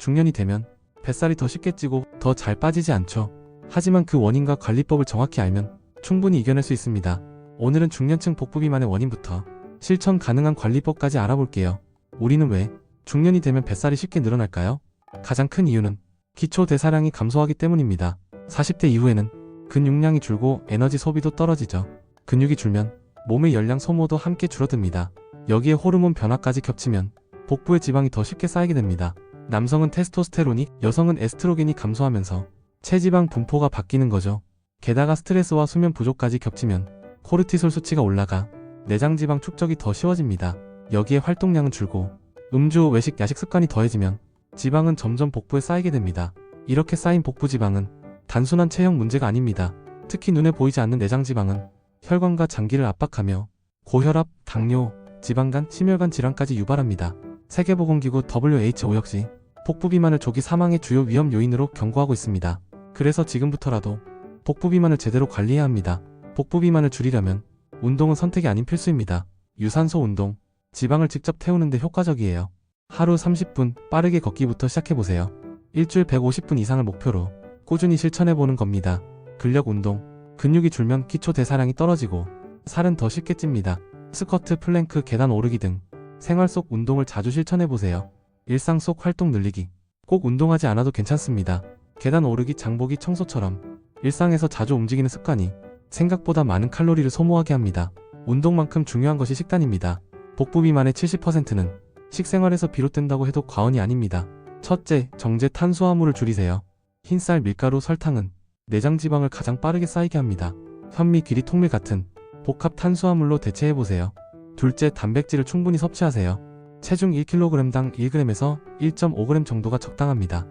중년이 되면 뱃살이 더 쉽게 찌고 더 잘 빠지지 않죠. 하지만 그 원인과 관리법을 정확히 알면 충분히 이겨낼 수 있습니다. 오늘은 중년층 복부 비만의 원인부터 실천 가능한 관리법까지 알아볼게요. 우리는 왜 중년이 되면 뱃살이 쉽게 늘어날까요? 가장 큰 이유는 기초 대사량이 감소하기 때문입니다. 40대 이후에는 근육량이 줄고 에너지 소비도 떨어지죠. 근육이 줄면 몸의 열량 소모도 함께 줄어듭니다. 여기에 호르몬 변화까지 겹치면 복부에 지방이 더 쉽게 쌓이게 됩니다. 남성은 테스토스테론이, 여성은 에스트로겐이 감소하면서 체지방 분포가 바뀌는 거죠. 게다가 스트레스와 수면 부족까지 겹치면 코르티솔 수치가 올라가 내장지방 축적이 더 쉬워집니다. 여기에 활동량은 줄고 음주, 외식, 야식 습관이 더해지면 지방은 점점 복부에 쌓이게 됩니다. 이렇게 쌓인 복부 지방은 단순한 체형 문제가 아닙니다. 특히 눈에 보이지 않는 내장지방은 혈관과 장기를 압박하며 고혈압, 당뇨, 지방간, 심혈관 질환까지 유발합니다. 세계보건기구 WHO 역시 복부 비만을 조기 사망의 주요 위험 요인으로 경고하고 있습니다. 그래서 지금부터라도 복부 비만을 제대로 관리해야 합니다. 복부 비만을 줄이려면 운동은 선택이 아닌 필수입니다. 유산소 운동, 지방을 직접 태우는데 효과적이에요. 하루 30분 빠르게 걷기부터 시작해보세요. 일주일 150분 이상을 목표로 꾸준히 실천해보는 겁니다. 근력 운동, 근육이 줄면 기초 대사량이 떨어지고 살은 더 쉽게 찝니다. 스쿼트, 플랭크, 계단 오르기 등 생활 속 운동을 자주 실천해보세요. 일상 속 활동 늘리기, 꼭 운동하지 않아도 괜찮습니다. 계단 오르기, 장보기, 청소처럼 일상에서 자주 움직이는 습관이 생각보다 많은 칼로리를 소모하게 합니다. 운동만큼 중요한 것이 식단입니다. 복부 비만의 70%는 식생활에서 비롯된다고 해도 과언이 아닙니다. 첫째, 정제 탄수화물을 줄이세요. 흰쌀, 밀가루, 설탕은 내장지방을 가장 빠르게 쌓이게 합니다. 현미, 귀리, 통밀 같은 복합 탄수화물로 대체해보세요. 둘째, 단백질을 충분히 섭취하세요. 체중 1kg당 1g에서 1.5g 정도가 적당합니다.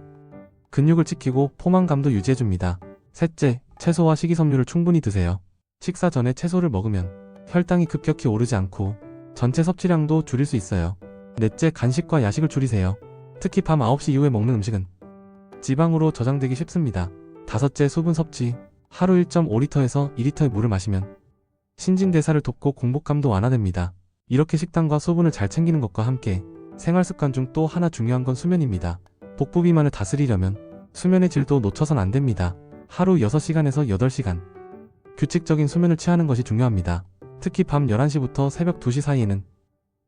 근육을 지키고 포만감도 유지해줍니다. 셋째, 채소와 식이섬유를 충분히 드세요. 식사 전에 채소를 먹으면 혈당이 급격히 오르지 않고 전체 섭취량도 줄일 수 있어요. 넷째, 간식과 야식을 줄이세요. 특히 밤 9시 이후에 먹는 음식은 지방으로 저장되기 쉽습니다. 다섯째, 수분 섭취. 하루 1.5리터에서 2리터의 물을 마시면 신진대사를 돕고 공복감도 완화됩니다. 이렇게 식단과 수분을 잘 챙기는 것과 함께 생활습관 중 또 하나 중요한 건 수면입니다. 복부 비만을 다스리려면 수면의 질도 놓쳐선 안 됩니다. 하루 6시간에서 8시간 규칙적인 수면을 취하는 것이 중요합니다. 특히 밤 11시부터 새벽 2시 사이에는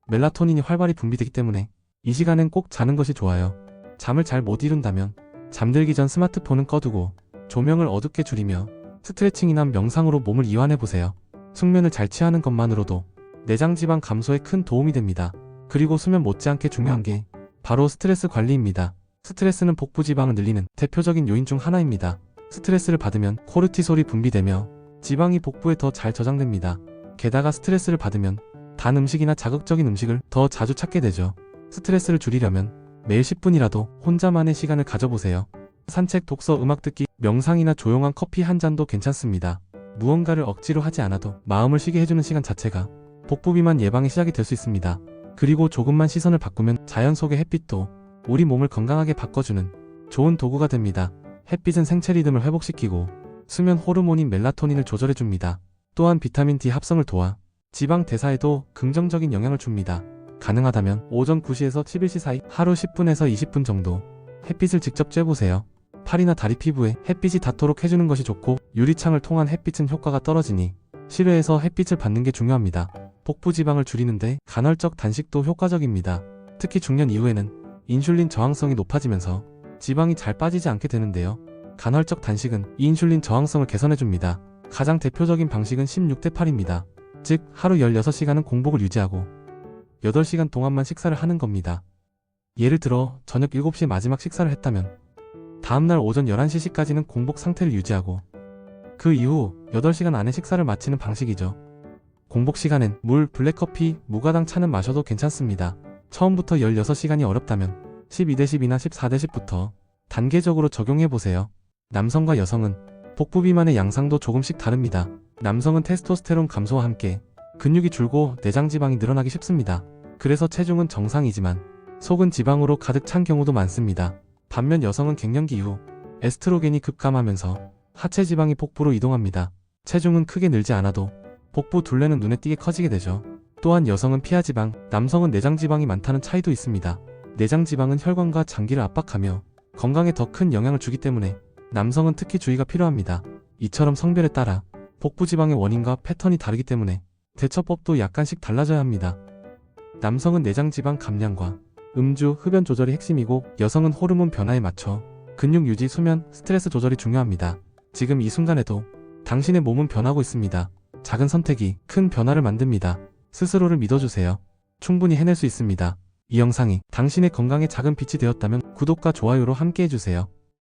멜라토닌이 활발히 분비되기 때문에 이 시간엔 꼭 자는 것이 좋아요. 잠을 잘 못 이룬다면 잠들기 전 스마트폰은 꺼두고 조명을 어둡게 줄이며 스트레칭이나 명상으로 몸을 이완해보세요. 숙면을 잘 취하는 것만으로도 내장지방 감소에 큰 도움이 됩니다. 그리고 수면 못지않게 중요한 게 바로 스트레스 관리입니다. 스트레스는 복부 지방을 늘리는 대표적인 요인 중 하나입니다. 스트레스를 받으면 코르티솔이 분비되며 지방이 복부에 더 잘 저장됩니다. 게다가 스트레스를 받으면 단 음식이나 자극적인 음식을 더 자주 찾게 되죠. 스트레스를 줄이려면 매일 10분이라도 혼자만의 시간을 가져보세요. 산책, 독서, 음악 듣기, 명상이나 조용한 커피 한 잔도 괜찮습니다. 무언가를 억지로 하지 않아도 마음을 쉬게 해주는 시간 자체가 복부 비만 예방의 시작이 될 수 있습니다. 그리고 조금만 시선을 바꾸면 자연 속의 햇빛도 우리 몸을 건강하게 바꿔주는 좋은 도구가 됩니다. 햇빛은 생체 리듬을 회복시키고 수면 호르몬인 멜라토닌을 조절해줍니다. 또한 비타민 D 합성을 도와 지방 대사에도 긍정적인 영향을 줍니다. 가능하다면 오전 9시에서 11시 사이 하루 10분에서 20분 정도 햇빛을 직접 쬐보세요. 팔이나 다리 피부에 햇빛이 닿도록 해주는 것이 좋고 유리창을 통한 햇빛은 효과가 떨어지니 실외에서 햇빛을 받는 게 중요합니다. 복부 지방을 줄이는데 간헐적 단식도 효과적입니다. 특히 중년 이후에는 인슐린 저항성이 높아지면서 지방이 잘 빠지지 않게 되는데요. 간헐적 단식은 이 인슐린 저항성을 개선해줍니다. 가장 대표적인 방식은 16대8입니다. 즉 하루 16시간은 공복을 유지하고 8시간 동안만 식사를 하는 겁니다. 예를 들어 저녁 7시에 마지막 식사를 했다면 다음날 오전 11시까지는 공복 상태를 유지하고 그 이후 8시간 안에 식사를 마치는 방식이죠. 공복 시간엔 물, 블랙커피, 무가당 차는 마셔도 괜찮습니다. 처음부터 16시간이 어렵다면 12대10이나 14대10부터 단계적으로 적용해보세요. 남성과 여성은 복부 비만의 양상도 조금씩 다릅니다. 남성은 테스토스테론 감소와 함께 근육이 줄고 내장지방이 늘어나기 쉽습니다. 그래서 체중은 정상이지만 속은 지방으로 가득 찬 경우도 많습니다. 반면 여성은 갱년기 이후 에스트로겐이 급감하면서 하체 지방이 복부로 이동합니다. 체중은 크게 늘지 않아도 복부 둘레는 눈에 띄게 커지게 되죠. 또한 여성은 피하지방, 남성은 내장지방이 많다는 차이도 있습니다. 내장 지방은 혈관과 장기를 압박하며 건강에 더 큰 영향을 주기 때문에 남성은 특히 주의가 필요합니다. 이처럼 성별에 따라 복부 지방의 원인과 패턴이 다르기 때문에 대처법도 약간씩 달라져야 합니다. 남성은 내장 지방 감량과 음주, 흡연 조절이 핵심이고 여성은 호르몬 변화에 맞춰 근육 유지, 수면, 스트레스 조절이 중요합니다. 지금 이 순간에도 당신의 몸은 변하고 있습니다. 작은 선택이 큰 변화를 만듭니다. 스스로를 믿어주세요. 충분히 해낼 수 있습니다. 이 영상이 당신의 건강에 작은 빛이 되었다면 구독과 좋아요로 함께 해주세요.